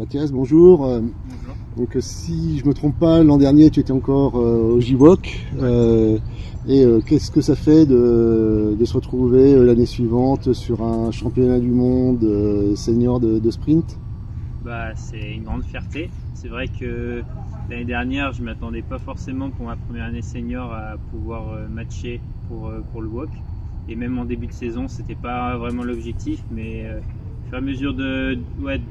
Mathias, bonjour. Bonjour. Donc si je me trompe pas, l'an dernier tu étais encore au JWOC. Qu'est-ce que ça fait de se retrouver l'année suivante sur un championnat du monde senior de sprint? C'est une grande fierté. C'est vrai que l'année dernière, je ne m'attendais pas forcément pour ma première année senior à pouvoir matcher pour le WOC. Et même en début de saison, c'était pas vraiment l'objectif, mais au fur et à mesure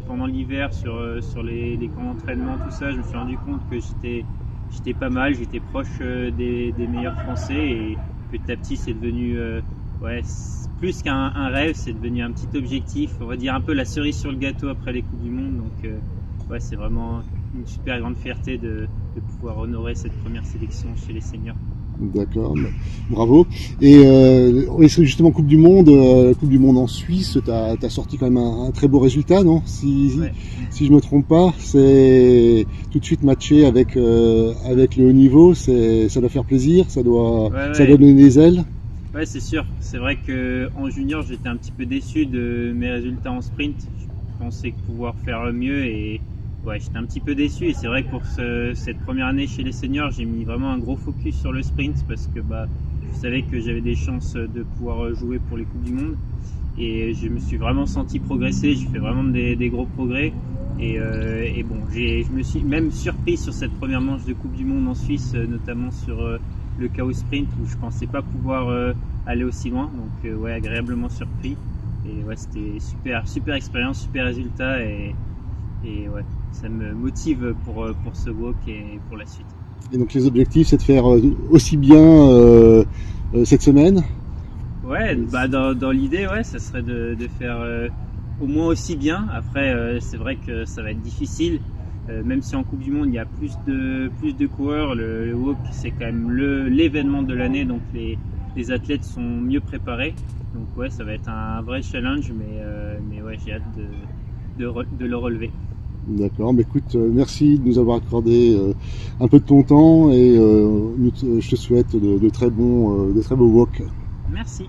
pendant l'hiver, sur les camps d'entraînement, tout ça, je me suis rendu compte que j'étais pas mal, j'étais proche des meilleurs Français, et petit à petit, c'est devenu plus qu'un rêve, c'est devenu un petit objectif, on va dire un peu la cerise sur le gâteau après les Coupes du Monde. Donc c'est vraiment une super grande fierté de pouvoir honorer cette première sélection chez les seniors. D'accord, bravo. Et justement, Coupe du Monde en Suisse, tu as sorti quand même un très beau résultat, non? Si je me trompe pas, c'est tout de suite matché avec le haut niveau, ça doit faire plaisir, ça doit donner des ailes. Ouais, c'est sûr. C'est vrai qu'en junior, j'étais un petit peu déçu de mes résultats en sprint. Je pensais pouvoir faire mieux et j'étais un petit peu déçu. Et c'est vrai que pour cette première année chez les seniors, j'ai mis vraiment un gros focus sur le sprint parce que je savais que j'avais des chances de pouvoir jouer pour les Coupes du Monde. Et je me suis vraiment senti progresser. J'ai fait vraiment des gros progrès. Je me suis même surpris sur cette première manche de Coupe du Monde en Suisse, notamment sur le chaos sprint où je pensais pas pouvoir aller aussi loin. Donc agréablement surpris. Et c'était super expérience, super résultat et ça me motive pour ce WOC et pour la suite. Et donc les objectifs, c'est de faire aussi bien cette semaine? Dans l'idée, ça serait de faire au moins aussi bien. Après, c'est vrai que ça va être difficile. Même si en Coupe du Monde, il y a plus de coureurs, le WOC, c'est quand même l'événement de l'année, donc les athlètes sont mieux préparés. Donc ça va être un vrai challenge, mais j'ai hâte de le relever. D'accord, écoute, merci de nous avoir accordé un peu de ton temps et je te souhaite de très beaux WOC. Merci.